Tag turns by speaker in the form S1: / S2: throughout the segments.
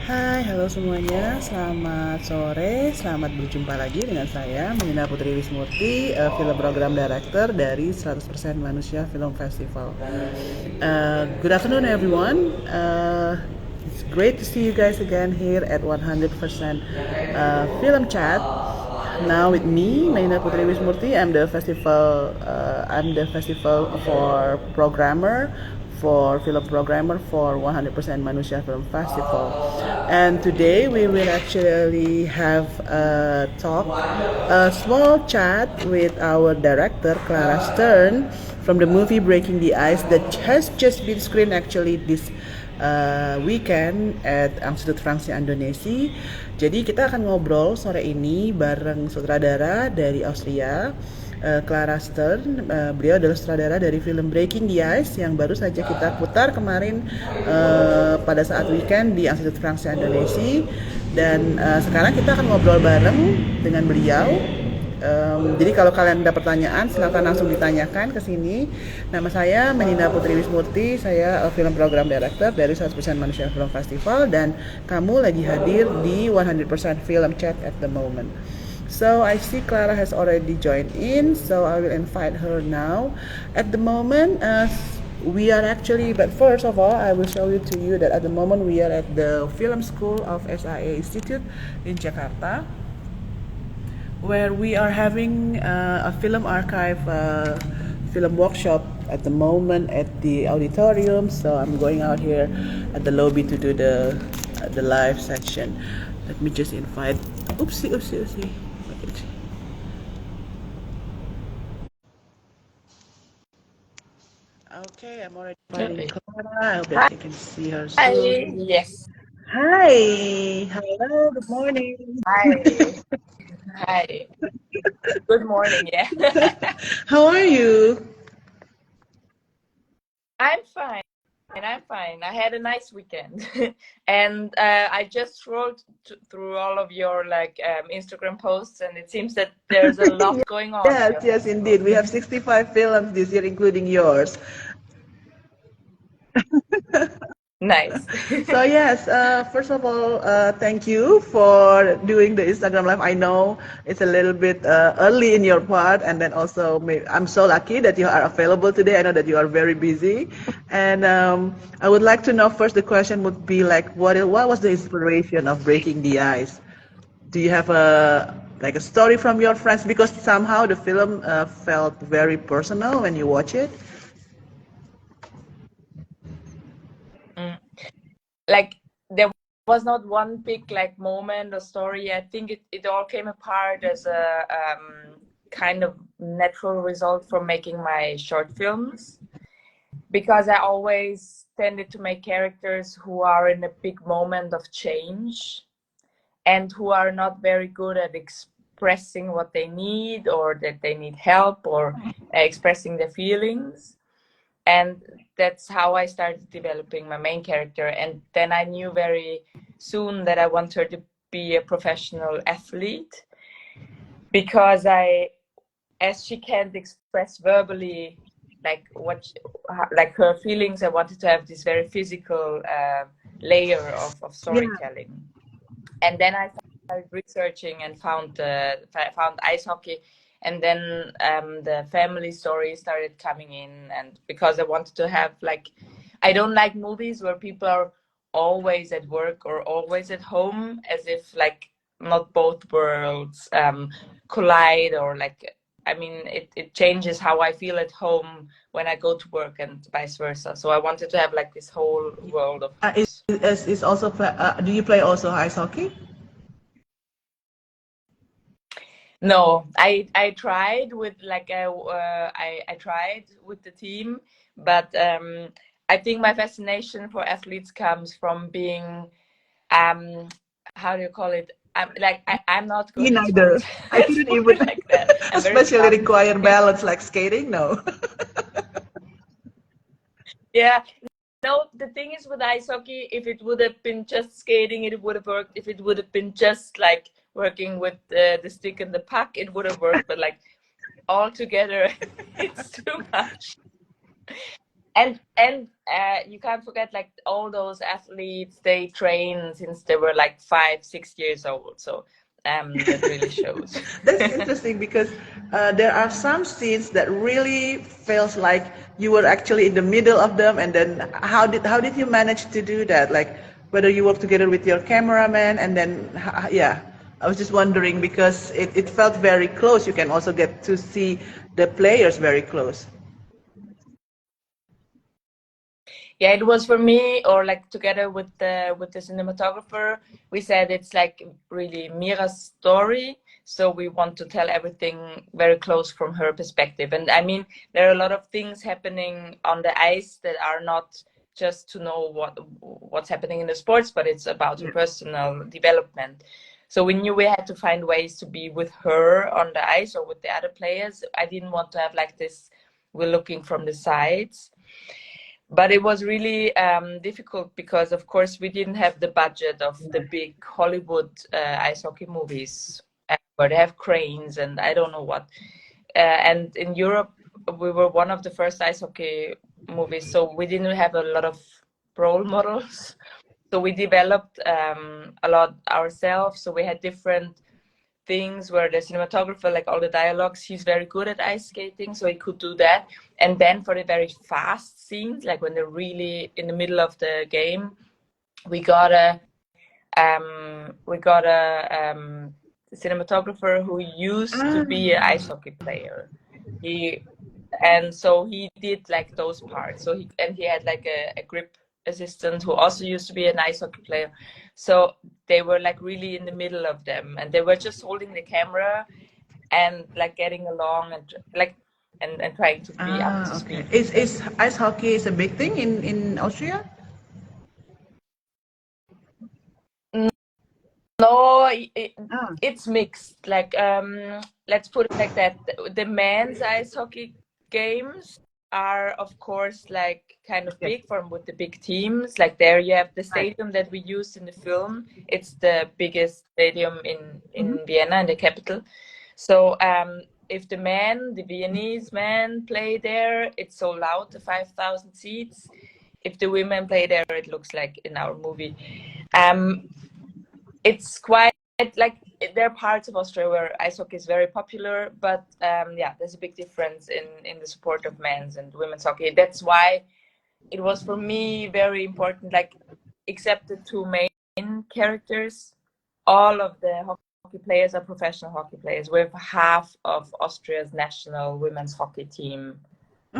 S1: Hai, halo semuanya. Selamat sore. Selamat berjumpa lagi dengan saya, Melina Putri Wismurti, film program director dari 100% Manusia Film Festival. Good afternoon, everyone. It's great to see you guys again here at 100% Film Chat. Now with me, Melina Putri Wismurti. I'm the festival for programmer, for film programmer for 100% Manusia Film Festival. And today we will actually have a small chat with our director, Clara Stern, from the movie Breaking the Ice that has just been screened actually this weekend at Institut Francia Indonesia. Jadi kita akan ngobrol sore ini bareng sutradara dari Austria, Clara Stern. Beliau adalah sutradara dari film Breaking the Ice yang baru saja kita putar kemarin pada saat weekend di Institut Francia Indonesia. Dan sekarang kita akan ngobrol bareng dengan beliau. Jadi kalau kalian ada pertanyaan silakan langsung ditanyakan ke sini. Nama saya Melina Putri Wismurti, saya film program director dari 100% Manusia Film Festival dan kamu lagi hadir di 100% Film Chat at the moment. So I see Clara has already joined in, so I will invite her now. At the moment, but first of all, I will show you to you that at the moment we are at the Film School of SIA Institute in Jakarta, where we are having a film archive film workshop at the moment at the auditorium. So I'm going out here at the lobby to do the live section. Let me just invite. Oopsie. Okay, I'm already inviting Clara. I hope that you can see her
S2: Hi.
S1: soon.
S2: Yes.
S1: Hi. Hello. Good morning.
S2: Hi. Hi. Good morning. Yeah.
S1: How are you?
S2: I'm fine. I had a nice weekend, and I just scrolled through all of your Instagram posts, and it seems that there's a lot going on.
S1: Yes, indeed. We have 65 films this year, including yours.
S2: Nice.
S1: So yes, first of all, thank you for doing the Instagram live. I know it's a little bit early in your part, and then also I'm so lucky that you are available today. I know that you are very busy, and I would like to know first. The question would be like, what was the inspiration of Breaking the Ice? Do you have a story from your friends? Because somehow the film felt very personal when you watch it.
S2: Like there was not one big moment or story. I think it all came apart as a kind of natural result from making my short films, because I always tended to make characters who are in a big moment of change and who are not very good at expressing what they need, or that they need help, or expressing their feelings. And that's how I started developing my main character. And then I knew very soon that I want her to be a professional athlete, because as she can't express verbally her feelings, I wanted to have this very physical layer of storytelling. Yeah. And then I started researching and found ice hockey. And then the family story started coming in, and because I wanted to have I don't like movies where people are always at work or always at home, as if not both worlds collide, or it changes how I feel at home when I go to work and vice versa. So I wanted to have this whole world of.
S1: Is also do you play also ice hockey?
S2: No, I tried with I tried with the team, but I think my fascination for athletes comes from being how do you call it? I'm not good.
S1: Me neither. I couldn't even
S2: like that.
S1: Especially require balance like skating. No.
S2: Yeah. No, the thing is with ice hockey, if it would have been just skating, it would have worked. If it would have been just working with the stick and the puck, it would have worked. But all together, it's too much. and you can't forget like all those athletes, they train since they were like 5-6 years old, so that really shows.
S1: That's interesting because there are some scenes that really feels like you were actually in the middle of them. And then how did you manage to do that? Like whether you work together with your cameraman, and then yeah, I was just wondering because it felt very close. You can also get to see the players very close.
S2: Yeah, it was for me, or like together with the cinematographer, we said it's like really Mira's story, so we want to tell everything very close from her perspective. And I mean, there are a lot of things happening on the ice that are not just to know what's happening in the sports, but it's about her personal development. So we knew we had to find ways to be with her on the ice or with the other players. I didn't want to have like this, we're looking from the sides. But it was really difficult because, of course, we didn't have the budget of the big Hollywood ice hockey movies where they have cranes and I don't know what. And in Europe, we were one of the first ice hockey movies, so we didn't have a lot of role models. So we developed a lot ourselves. So we had different things where the cinematographer, like all the dialogues, he's very good at ice skating, so he could do that. And then for the very fast scenes, like when they're really in the middle of the game, we got a cinematographer who used to be an ice hockey player. So he did like those parts. So he had like a grip assistant who also used to be an ice hockey player. So they were like really in the middle of them, and they were just holding the camera and like getting along and like and trying to be up to
S1: Okay.
S2: speed.
S1: Is ice hockey is a big thing in Austria?
S2: No,
S1: Ah,
S2: it's mixed. Like let's put it like that. The men's ice hockey games are of course like kind of
S1: okay.
S2: big from with the big teams. Like there you have the
S1: Right.
S2: stadium that we used in the film. It's the biggest stadium
S1: Mm-hmm.
S2: in Vienna, in the capital. So if the Viennese men play there, it's so loud, the 5,000 seats. If the women play there, it looks like in our movie. It's quite like there are parts of Austria where ice hockey is very popular, but yeah, there's a big difference in the support of men's and women's hockey. That's why it was for me very important. Like, except the two main characters, all of the hockey players are professional hockey players. We have half of Austria's national women's hockey team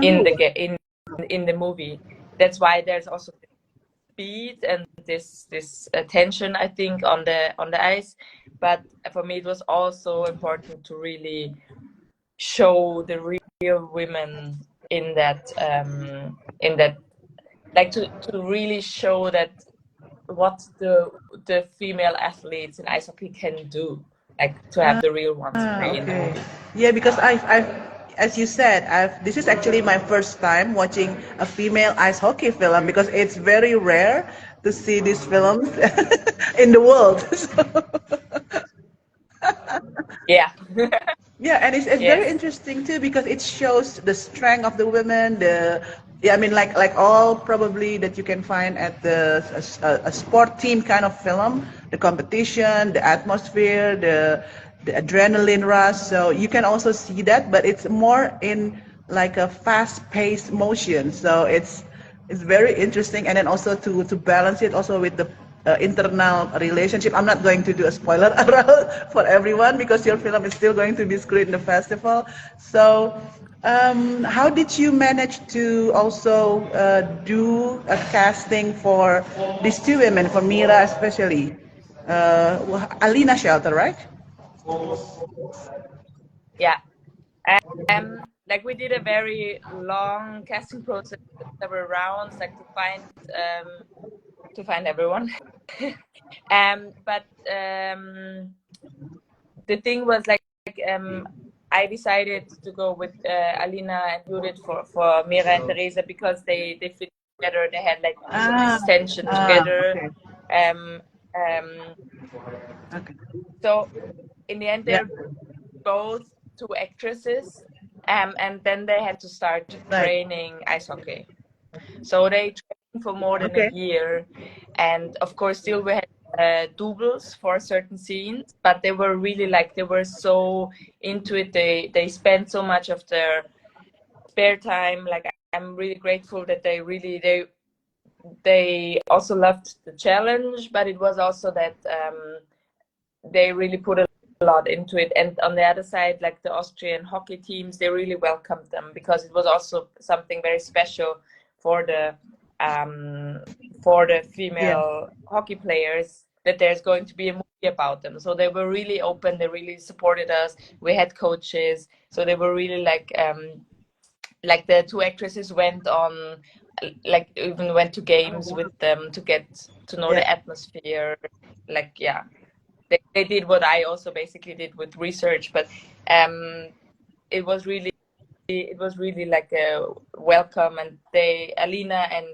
S2: in
S1: Oh.
S2: in the movie. That's why there's also speed and this tension, I think, on the ice. But for me, it was also important to really show the real women in that, like to really show that what the female athletes in ice hockey can do, like to have the real ones in the
S1: Okay.
S2: movie.
S1: Yeah, because as you said, this is actually my first time watching a female ice hockey film because it's very rare to see these films in the world.
S2: Yeah.
S1: Yeah, and it's very
S2: Yes.
S1: interesting too because it shows the strength of the women. Yeah, I mean like all probably that you can find at a sport team kind of film, the competition, the atmosphere, the adrenaline rush. So you can also see that, but it's more in like a fast-paced motion. So it's very interesting, and then also to balance it also with the internal relationship. I'm not going to do a spoiler alert for everyone because your film is still going to be screened in the festival. So, how did you manage to also do a casting for these two women, for Mira especially? Alina Shelter, right?
S2: Yeah. Like we did a very long casting process, several rounds, like to find everyone. But the thing was like I decided to go with Alina and Judith for Mira and Teresa because they fit together. They had like
S1: Ah,
S2: this tension together.
S1: okay,
S2: Um, um,
S1: okay,
S2: so in the end,
S1: yeah,
S2: they're both two actresses, and then they had to start
S1: right.
S2: training ice hockey. So they trained for more than a year, and of course, still we had doubles for certain scenes, but they were really like they were so into it. They spent so much of their spare time. Like I'm really grateful that they also loved the challenge, but it was also that they really put a lot into it. And on the other side, like the Austrian hockey teams, they really welcomed them because it was also something very special for the female hockey players, that there's going to be a movie about them. So they were really open. They really supported us. We had coaches, so they were really like the two actresses went on, like even went to games with them to get to know the atmosphere. Like they did what I also basically did with research, but it was really like a welcome, and Alina and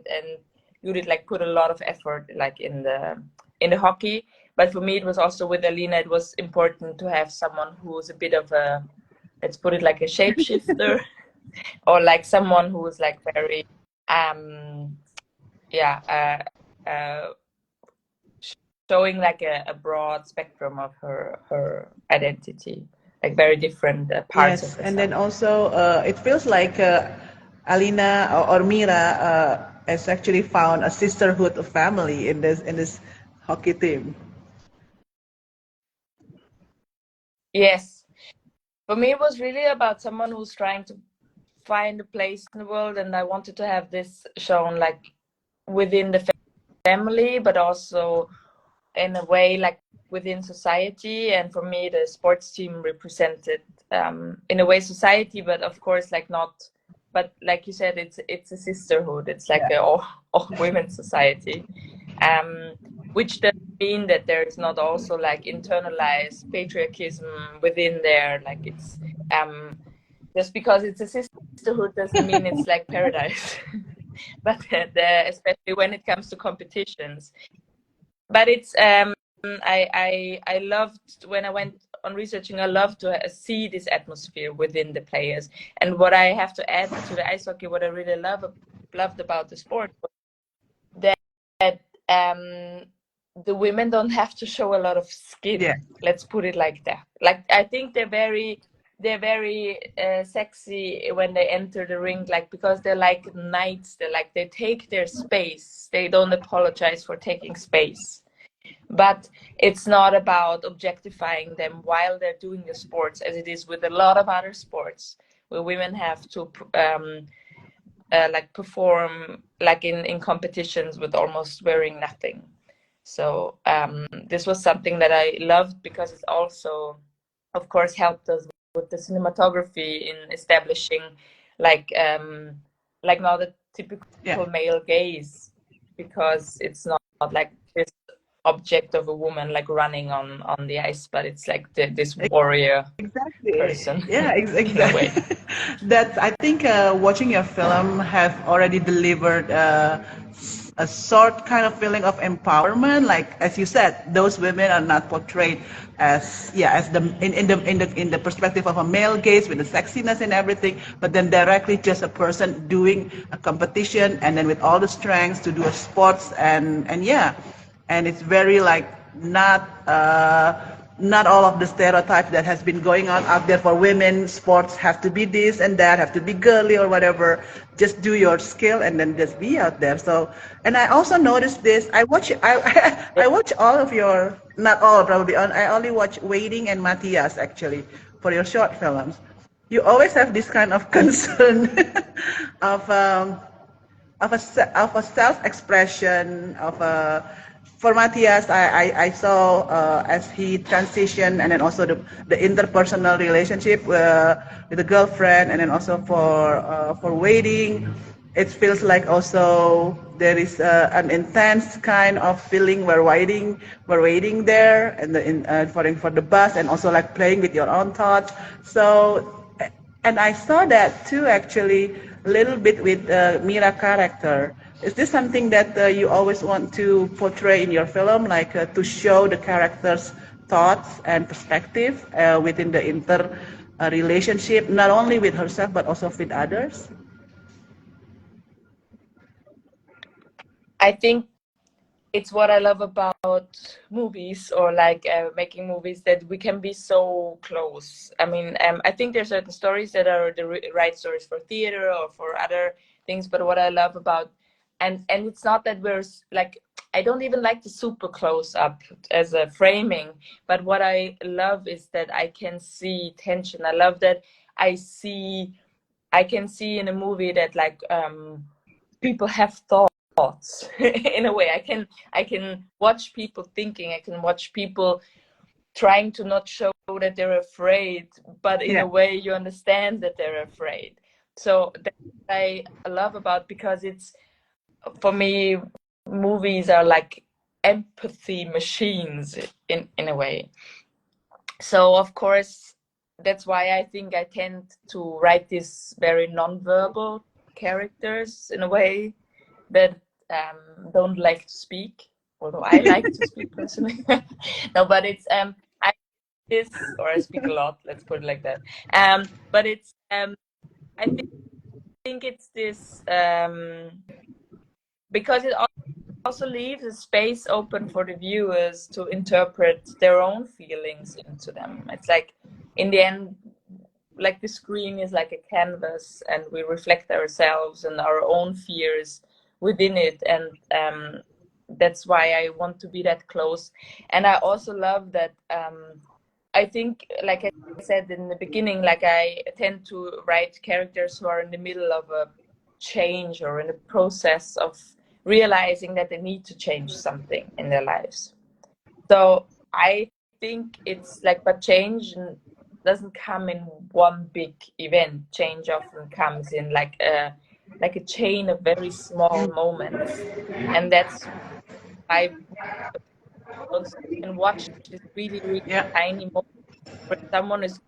S2: Judith like put a lot of effort like in the hockey. But for me, it was also with Alina, it was important to have someone who's a bit of a, let's put it like a shapeshifter, or like someone who's like very showing like a broad spectrum of her identity, like very different parts of herself.
S1: And then also it feels like Alina or Mira has actually found a sisterhood of family in this hockey team.
S2: Yes, for me it was really about someone who's trying to find a place in the world, and I wanted to have this shown like within the family, but also in a way like within society. And for me, the sports team represented in a way society, but of course like not, but like you said, it's a sisterhood. It's like a all women society, which doesn't mean that there's not also like internalized patriarchism within there. Like it's just because it's a sisterhood doesn't mean it's like paradise. But especially when it comes to competitions. But it's I loved when I went on researching. I loved to see this atmosphere within the players. And what I have to add to the ice hockey, what I really loved about the sport, was that the women don't have to show a lot of skin. Let's put it like that. Like I think they're very sexy when they enter the ring, like because they're like knights. They take their space. They don't apologize for taking space. But it's not about objectifying them while they're doing the sports, as it is with a lot of other sports where women have to like perform like in competitions with almost wearing nothing. So this was something that I loved, because it also, of course, helped us with the cinematography in establishing like not a typical male gaze, because it's not like this object of a woman like running on the ice, but it's like this warrior person.
S1: Exactly. That's, I think watching your film have already delivered a sort kind of feeling of empowerment. Like as you said, those women are not portrayed as in the perspective of a male gaze with the sexiness and everything, but then directly just a person doing a competition, and then with all the strengths to do a sports, and it's very like not all of the stereotypes that has been going on out there for women. Sports have to be this and that, have to be girly or whatever. Just do your skill and then just be out there. So, and I also noticed this. I watch all of your, not all probably. I only watch Waiting and Matthias actually for your short films. You always have this kind of concern of a self-expression of a. For Matthias, I saw as he transitioned, and then also the interpersonal relationship with the girlfriend, and then also for Waiting, it feels like also there is an intense kind of feeling we're waiting there, and for the bus, and also like playing with your own thoughts. So, and I saw that too actually a little bit with Mira character. Is this something that you always want to portray in your film, like to show the character's thoughts and perspective within the relationship, not only with herself but also with others?
S2: I think it's what I love about movies, or like making movies, that we can be so close. I mean, I think there's certain stories that are the right stories for theater or for other things, but what I love about, and it's not that we're like, I don't even like the super close up as a framing, but what I love is that I can see tension. I love that I can see in a movie that like people have thoughts in a way. I can watch people thinking. I can watch people trying to not show that they're afraid, but in a way you understand that they're afraid. So that's what I love about, because it's, for me, movies are like empathy machines in a way. So of course that's why I think I tend to write these very non-verbal characters in a way that don't like to speak, although I like to speak personally. No, but it's I this, or I speak a lot, let's put it like that. But it's I think it's this because it also leaves a space open for the viewers to interpret their own feelings into them. It's like, in the end, like the screen is like a canvas, and we reflect ourselves and our own fears within it. And that's why I want to be that close. And I also love that I think, like I said in the beginning, like I tend to write characters who are in the middle of a change or in a process of realizing that they need to change something in their lives. So I think it's like, but change doesn't come in one big event. Change often comes in like a chain of very small moments, and that's why you can watch this really, really tiny moment where someone is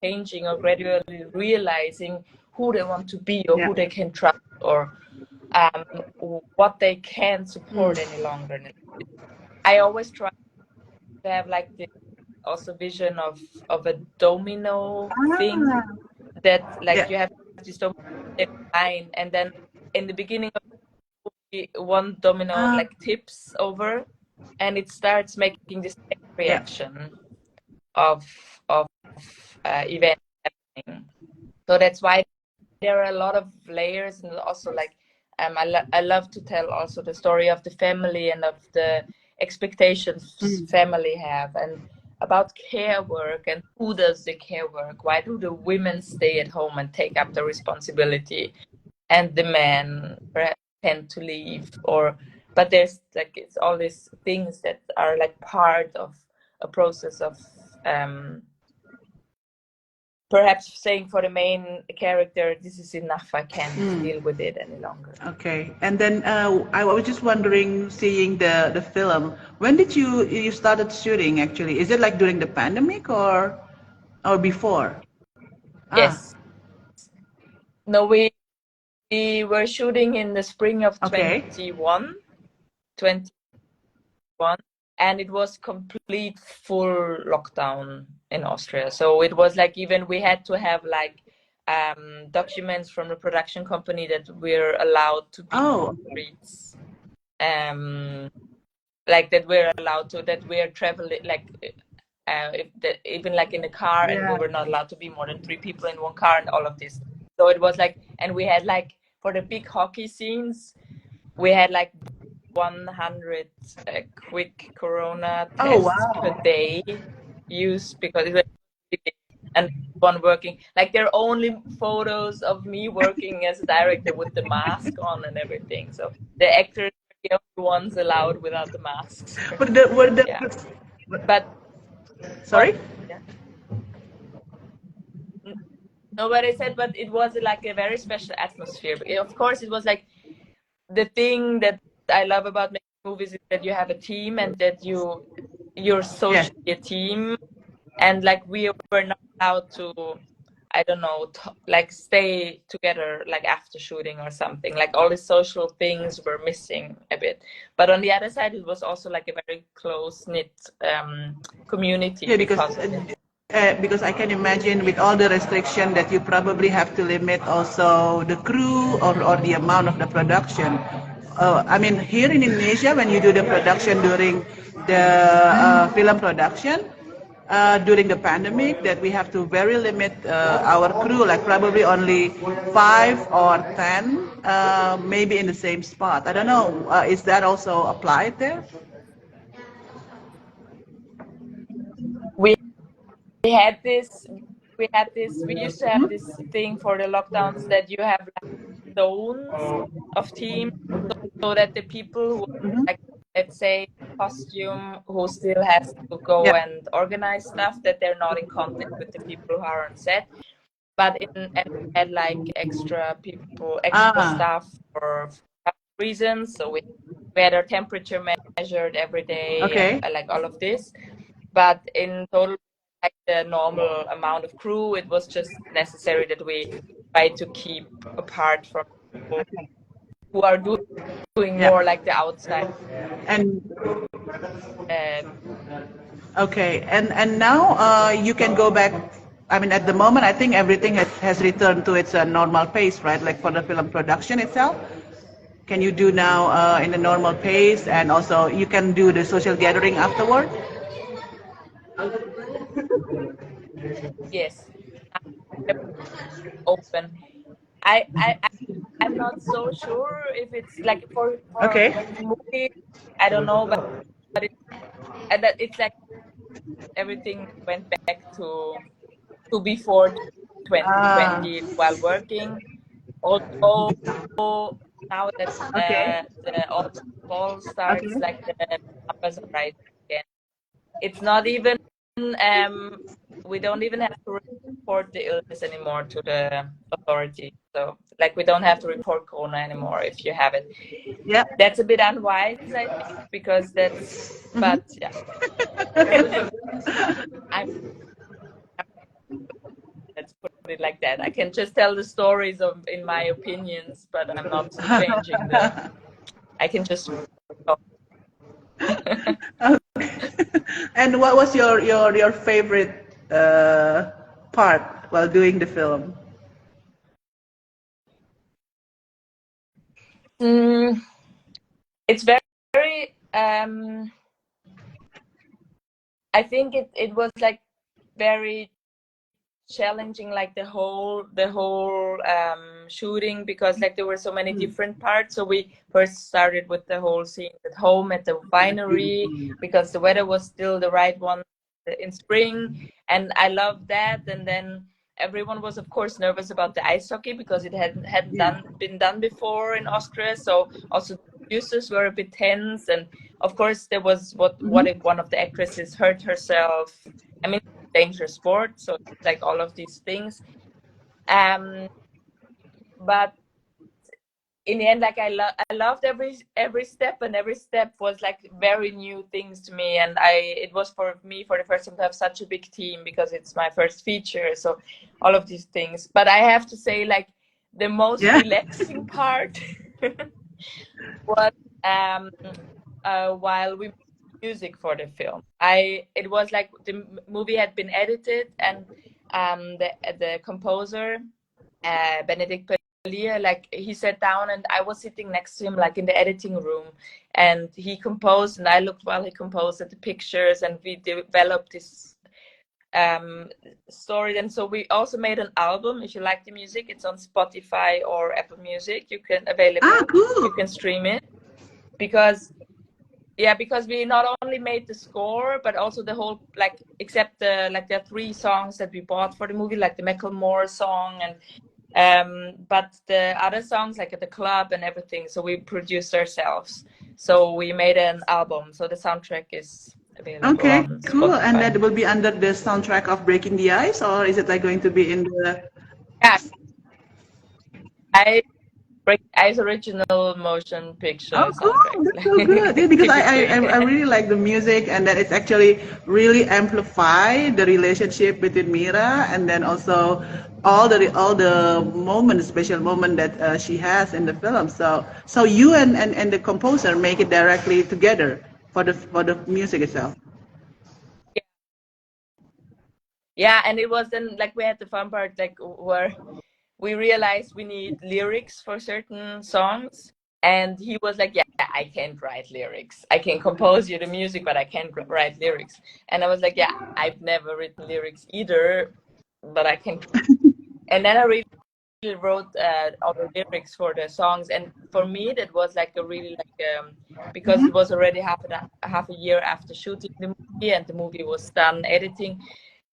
S2: changing or gradually realizing who they want to be, or who they can trust, or what they can't support any longer. I always try to have like this also vision of a domino thing, that like you have this domino line, and then in the beginning of the movie, one domino like tips over, and it starts making this reaction of events happening. So that's why there are a lot of layers, and also like I love to tell also the story of the family and of the expectations family have, and about care work, and who does the care work, why do the women stay at home and take up the responsibility, and the men perhaps tend to leave, or but there's like, it's all these things that are like part of a process of perhaps saying for the main character, this is enough, I can't deal with it any longer.
S1: Okay, and then I was just wondering, seeing the film, when did you started shooting actually? Is it like during the pandemic or before?
S2: Yes. No, we were shooting in the spring of 21, and it was complete full lockdown in Austria. So it was like, even we had to have like documents from the production company that we're allowed to be on the streets. Like that we're allowed to, that we're traveling, like even like in the car, and we were not allowed to be more than 3 people in one car, and all of this. So it was like, and we had like, for the big hockey scenes, we had like 100 quick corona tests per day used, because it was, and one working, like there are only photos of me working as a director with the mask on and everything. So the actors are the only ones allowed without the masks. But
S1: sorry?
S2: No, but I said, but it was like a very special atmosphere. Of course, it was like, the thing that I love about making movies is that you have a team, and that you're socially a team, and like we were not allowed to, I don't know, like stay together like after shooting or something. Like all the social things were missing a bit. But on the other side, it was also like a very close knit community.
S1: Yeah, because I can imagine with all the restriction that you probably have to limit also the crew or the amount of the production. I mean, here in Indonesia, when you do the production during the film production, during the pandemic, that we have to very limit our crew, like probably only 5 or 10, maybe in the same spot. I don't know. Is that also applied there?
S2: We had this. We used to have this thing for the lockdowns that you have like zones of teams, so that the people who, like, let's say, costume, who still has to go
S1: Yeah.
S2: and organize stuff, that they're not in contact with the people who are on set. But and we had like extra people, extra
S1: Ah.
S2: staff for reasons. So we had our temperature measured every day and
S1: Okay.
S2: like all of this. But in total, like the normal amount of crew, it was just necessary that we try to keep apart from people who are doing
S1: Yeah.
S2: more like the outside.
S1: And
S2: Uh,
S1: okay, and now you can go back. I mean, at the moment, I think everything has returned to its normal pace, right? Like for the film production itself, can you do now in a normal pace, and also you can do the social gathering afterward?
S2: yes, open. I'm not so sure if it's like for
S1: Okay.
S2: the movie. I don't know, but and that it's like everything went back to before
S1: Ah,
S2: 2020 while working. Although now that
S1: okay.
S2: the autumn fall starts,
S1: Okay.
S2: like the numbers are rising again. It's not even we don't even have to report the illness anymore to the authority. So like we don't have to report corona anymore if you have it.
S1: Yeah.
S2: That's a bit unwise, I think, because that's,
S1: Hmm.
S2: but yeah. I'm, let's put it like that. I can just tell the stories of in my opinions, but I'm not changing the. I can just.
S1: And what was your favorite part while doing the film?
S2: Mm, it's very. I think it was like very challenging, like the whole shooting, because like there were so many different parts. So we first started with the whole scene at home at the winery because the weather was still the right one in spring, and I loved that. And then everyone was of course nervous about the ice hockey because it hadn't
S1: Yeah.
S2: been done before in Austria. So also the producers were a bit tense, and of course there was what if one of the actresses hurt herself. I mean, dangerous sport, so like all of these things. Um, but in the end, like I loved every step, and every step was like very new things to me. And it was for me for the first time to have such a big team because it's my first feature. So all of these things. But I have to say, like the most
S1: Yeah.
S2: relaxing part was while we music for the film. It was like the movie had been edited, and the composer Benedict Pelia, like he sat down and I was sitting next to him like in the editing room, and he composed and I looked while he composed at the pictures, and we developed this story. And so we also made an album. If you like the music, it's on Spotify or Apple Music. You can
S1: Ah,
S2: available.
S1: cool.
S2: You can stream it because because we not only made the score but also the whole, like, except the like there are 3 songs that we bought for the movie, like the Macklemore song, and but the other songs like at the club and everything, so we produced ourselves. So we made an album, so the soundtrack is available
S1: Okay,
S2: on
S1: cool. And
S2: Spotify.
S1: that will be under the soundtrack of Breaking the Ice, or is it like going to be in the?
S2: Yeah, I break Ice original motion picture
S1: Oh, cool.
S2: soundtrack.
S1: That's so good. Yeah, because
S2: Typically.
S1: I really like the music, and that it's actually really amplify the relationship between Mira, and then also all the moments, special moment that she has in the film. So you and the composer make it directly together for the music itself.
S2: Yeah, and it was then like we had the fun part, like where we realized we need lyrics for certain songs. And he was like, yeah, I can't write lyrics. I can compose you the music, but I can't write lyrics. And I was like, yeah, I've never written lyrics either, but I can. And then I really wrote all the lyrics for the songs. And for me, that was like a really because it was already half a year after shooting the movie, and the movie was done editing.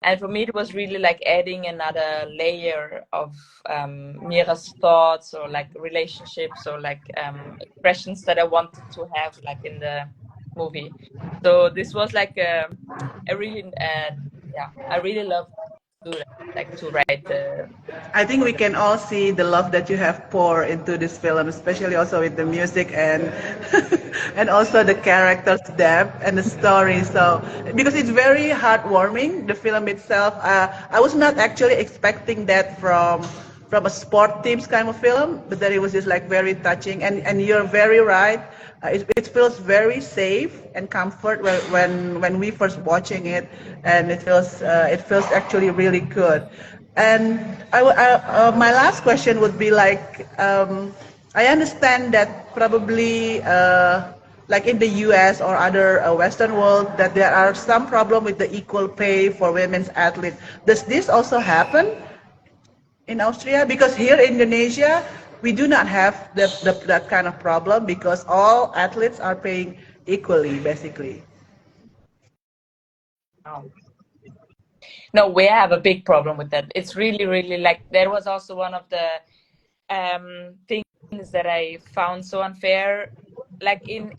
S2: And for me, it was really like adding another layer of Mira's thoughts, or like relationships, or like expressions that I wanted to have like in the movie. So this was like a really, I really love to do that, like to write the.
S1: I think we can all see the love that you have poured into this film, especially also with the music and and also the characters' depth and the story. So because it's very heartwarming, the film itself. I was not actually expecting that from a sport teams kind of film, but that it was just like very touching. And you're very right. It feels very safe and comfort when we first watching it, and it feels actually really good. And my last question would be like, I understand that probably like in the U.S. or other Western world, that there are some problem with the equal pay for women's athletes. Does this also happen in Austria? Because here in Indonesia, we do not have that kind of problem because all athletes are paying equally, basically.
S2: No, we have a big problem with that. It's really, really like that was also one of the things that I found so unfair. Like in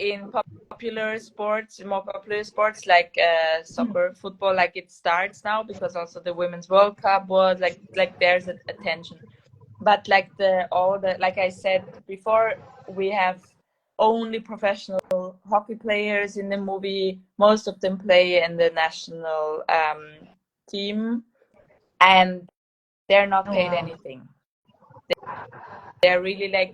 S2: popular sports, more popular sports like soccer, football, like it starts now because also the Women's World Cup was like there's attention. But like like I said before, we have only professional hockey players in the movie. Most of them play in the national team, and they're not paid anything. They're really like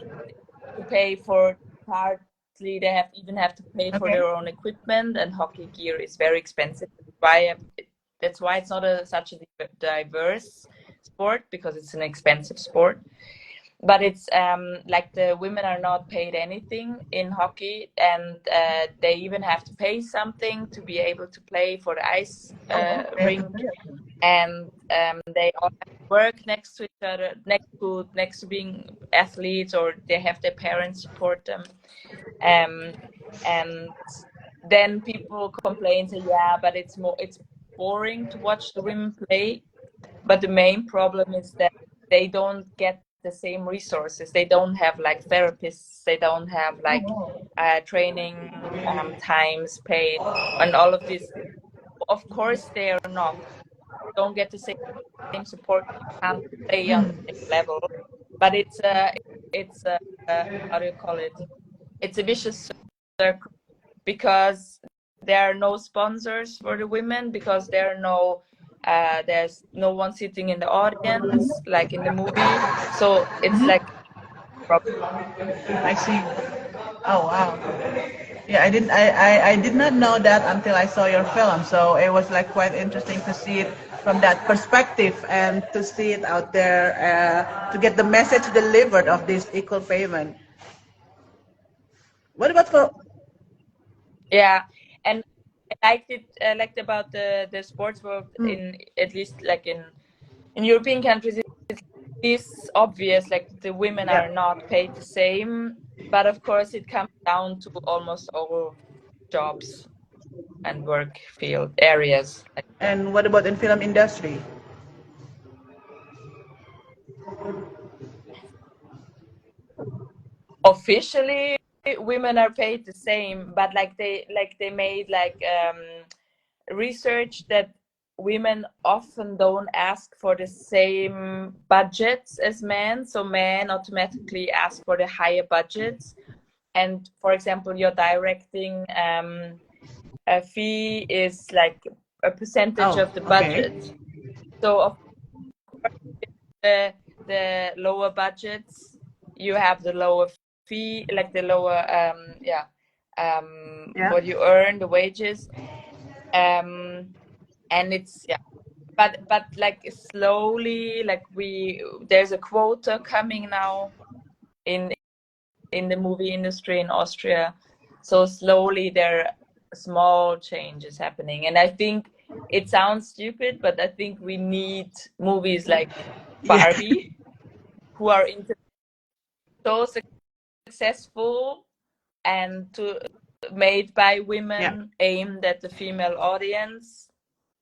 S2: to pay for partly. They even have to pay for their own equipment, and hockey gear is very expensive. That's why it's not such a diverse sport, because it's an expensive sport. But it's like the women are not paid anything in hockey, and they even have to pay something to be able to play for the ice rink. And they all have to work next to each other, next to being athletes, or they have their parents support them. And then people complain, say, yeah, but it's boring to watch the women play. But the main problem is that they don't get the same resources. They don't have like therapists. They don't have like training times paid, and all of this. Of course, they are don't get the same support. You can't play on the same level. But it's how do you call it? It's a vicious circle, because there are no sponsors for the women, because there's no one sitting in the audience like in the movie. So it's like
S1: I see. Oh wow. Yeah, I did not know that until I saw your film. So it was like quite interesting to see it from that perspective and to see it out there to get the message delivered of this equal payment. What about for?
S2: yeah. And I liked about the sports world, in at least like in European countries, it's obvious, like the women are not paid the same. But of course it comes down to almost all jobs and work field areas.
S1: And what about in film industry?
S2: Officially women are paid the same, but they made research that women often don't ask for the same budgets as men, so men automatically ask for the higher budgets. And for example, your directing a fee is like a percentage of the budget. So of course, the lower budgets, you have the lower fee, like the lower what you earn, the wages. And it's but like slowly, like there's a quota coming now in in the movie industry in Austria. So slowly there are small changes happening, and I think it sounds stupid, but I think we need movies like
S1: Yeah.
S2: Barbie, who are so successful and made by women, aimed at the female audience,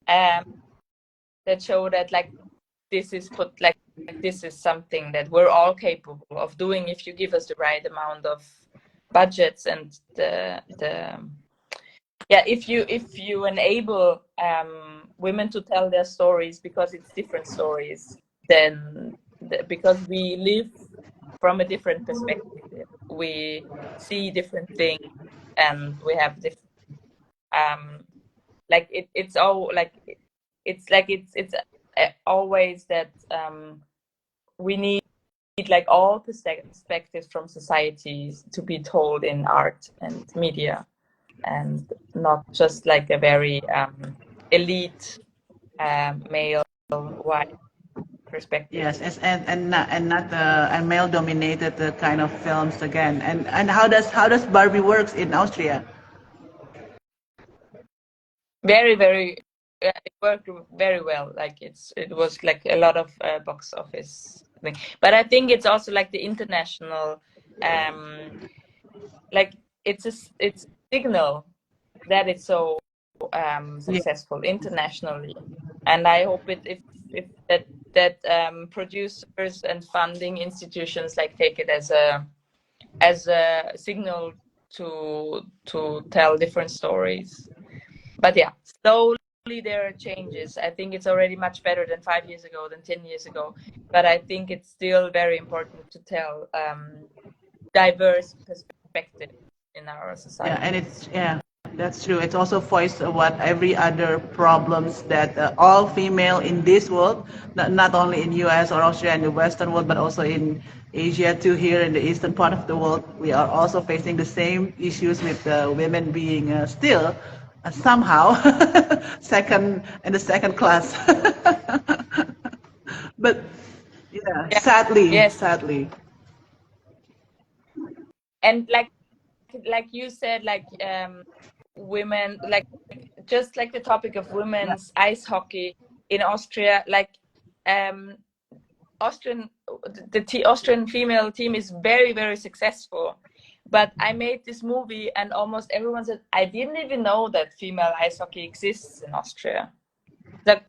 S2: that show that like this is this is something that we're all capable of doing if you give us the right amount of budgets and if you enable women to tell their stories, because it's different stories than because we live from a different perspective, we see different things, and we have different like it's all like it's always that we need like all perspectives from societies to be told in art and media, and not just like a very elite male white perspective.
S1: Yes, and not and male dominated kind of films again. And how does Barbie works in Austria?
S2: Very it worked very well. Like it was like a lot of box office thing, but I think it's also like the international like it's a signal that it's so successful internationally, and I hope if that producers and funding institutions like take it as a signal to tell different stories. But yeah, slowly there are changes. I think it's already much better than 5 years ago, than 10 years ago, but I think it's still very important to tell diverse perspectives in our society.
S1: And that's true. It's also voiced what every other problems that all female in this world, not only in US or Australia and the Western world, but also in Asia too. Here in the eastern part of the world, we are also facing the same issues with women being still somehow second class. But yeah,
S2: Yeah.
S1: sadly,
S2: Yes.
S1: sadly.
S2: And like you said, like women, like just like the topic of women's ice hockey in Austria, like Austrian female team is very successful. But I made this movie and almost everyone said, I didn't even know that female ice hockey exists in Austria. Like,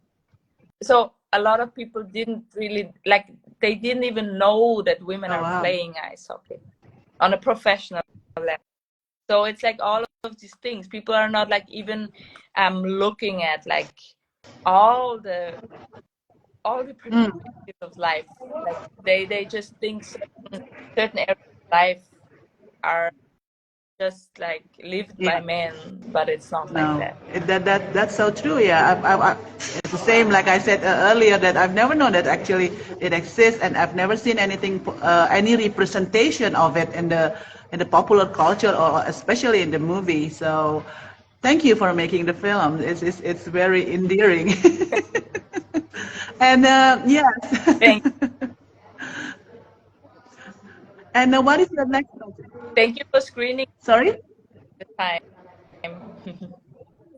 S2: so a lot of people didn't really they didn't even know that women are playing ice hockey on a professional level. So it's like all of these things. People are not like even looking at like all the perspectives of life. Like they just think certain areas of life are just like lived by men, but it's not like that.
S1: That's so true. Yeah, it's the same. Like I said earlier, that I've never known that actually it exists, and I've never seen any representation of it in the popular culture, or especially in the movie. So, thank you for making the film. It's very endearing. And yes.
S2: Thank
S1: And what is your next project?
S2: Thank you for screening
S1: Sorry?
S2: the time.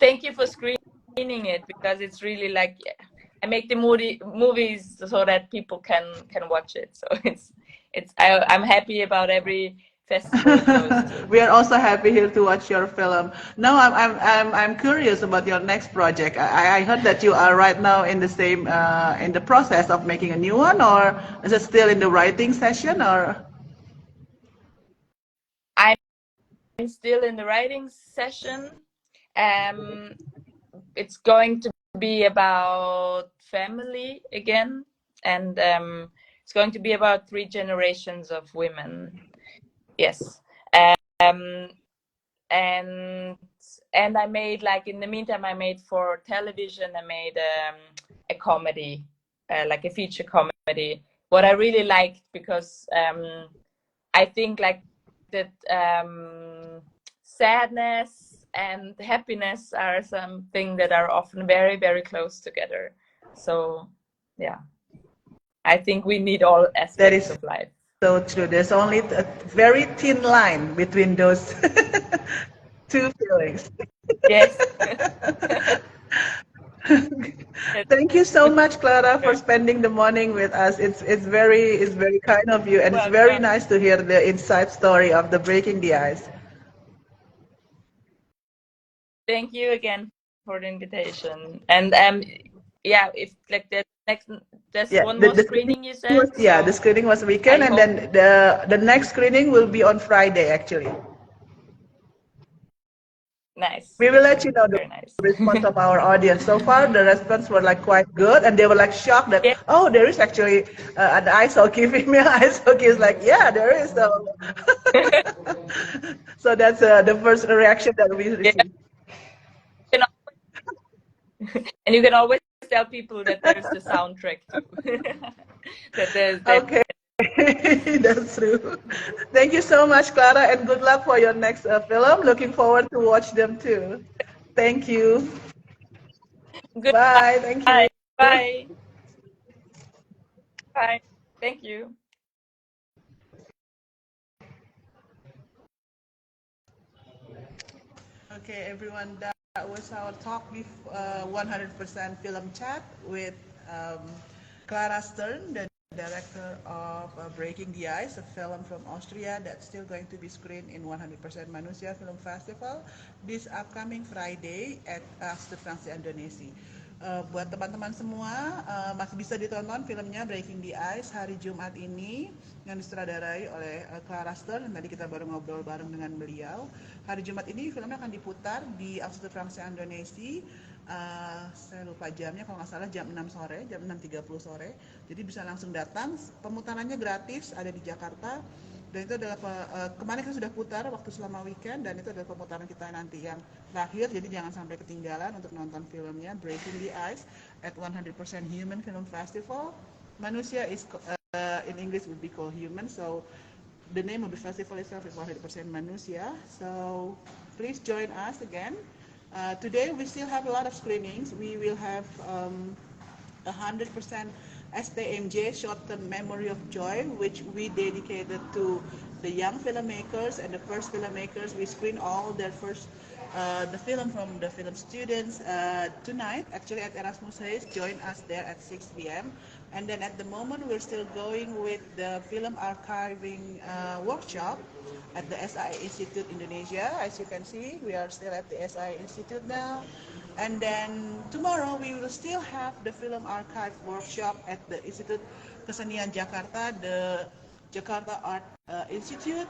S2: Thank you for screening it, because it's really like I make the movies so that people can watch it. So I'm happy about every festival it goes to.
S1: We are also happy here to watch your film. Now I'm curious about your next project. I heard that you are right now in the same in the process of making a new one, or is it still in the writing session, or?
S2: I'm still in the writing session. It's going to be about family again, and it's going to be about 3 generations of women. Yes. And I made, like, in the meantime, I made for television, I made a comedy, like a feature comedy. What I really liked, because I think like that sadness and happiness are something that are often very close together. So yeah, I think we need all aspects of life.
S1: so true. There's only a very thin line between those two feelings.
S2: Yes. That's
S1: Thank you so much, Clara, for
S2: very
S1: spending the morning with us. It's very kind of you, and it's very
S2: welcome.
S1: nice to hear the inside story of the breaking the ice.
S2: Thank you again for the invitation. And yeah, if like there's
S1: Yeah,
S2: one more
S1: the screening
S2: screening you
S1: was,
S2: said,
S1: yeah, the
S2: so
S1: screening was weekend,
S2: I
S1: and
S2: hope.
S1: then the next screening will be on Friday actually.
S2: Nice.
S1: We will let you know the
S2: Very nice.
S1: response of our audience. So far, the response were like quite good, and they were like shocked that,
S2: Yeah.
S1: oh, there is actually an ice hockey, female ice hockey. Is like, yeah, there is. So, so that's the first reaction that we
S2: Yeah.
S1: received.
S2: You know, and you can always tell people that there's the soundtrack too. that there's that.
S1: Okay, that's true. Thank you so much, Clara, and good luck for your next film. Looking forward to watch them too. Thank you. Bye. Thank you.
S2: Goodbye. Bye. Bye. Thank you.
S1: Okay, everyone, that was our talk with 100% Film Chat with um, Clara Stern, the director of Breaking the Ice, a film from Austria that's still going to be screened in 100% Manusia Film Festival this upcoming Friday at Stefan Indonesia. Buat teman-teman semua, masih bisa ditonton filmnya Breaking the Ice hari Jumat ini yang disutradarai oleh Clara Stern, dan tadi kita baru ngobrol bareng dengan beliau. Hari Jumat ini filmnya akan diputar di Amsterdam Indonesia. Saya lupa jamnya, kalau nggak salah jam 6 sore, jam 6.30 sore. Jadi bisa langsung datang. Pemutarannya gratis, ada di Jakarta. Dan itu adalah kemarin kita sudah putar waktu selama weekend, dan itu adalah pemutaran kita nanti yang terakhir. Jadi jangan sampai ketinggalan untuk nonton filmnya Breaking the Ice at 100% Human Film Festival. Manusia is in English would be called human, so the name of the festival itself is 100% Manusia. So please join us again. Today we still have a lot of screenings. We will have 100% STMJ, short-term memory of joy, which we dedicated to the young filmmakers and the first filmmakers. We screen all their first the film from the film students tonight, actually at Erasmus Hayes. Join us there at 6 p.m. And then at the moment, we're still going with the film archiving workshop at the SI Institute Indonesia. As you can see, we are still at the SI Institute now. And then tomorrow we will still have the film archive workshop at the Institute Kesenian Jakarta, the Jakarta Art Institute,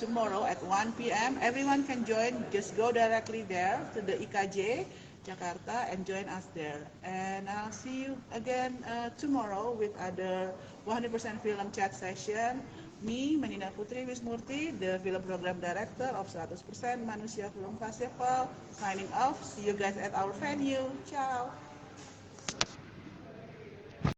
S1: tomorrow at 1 p.m. Everyone can join, just go directly there to the IKJ Jakarta and join us there. And I'll see you again tomorrow with other 100% film chat session. Me, Manina Putri Wismurti, the film program director of 100% Manusia Film Festival, signing off. See you guys at our venue. Ciao.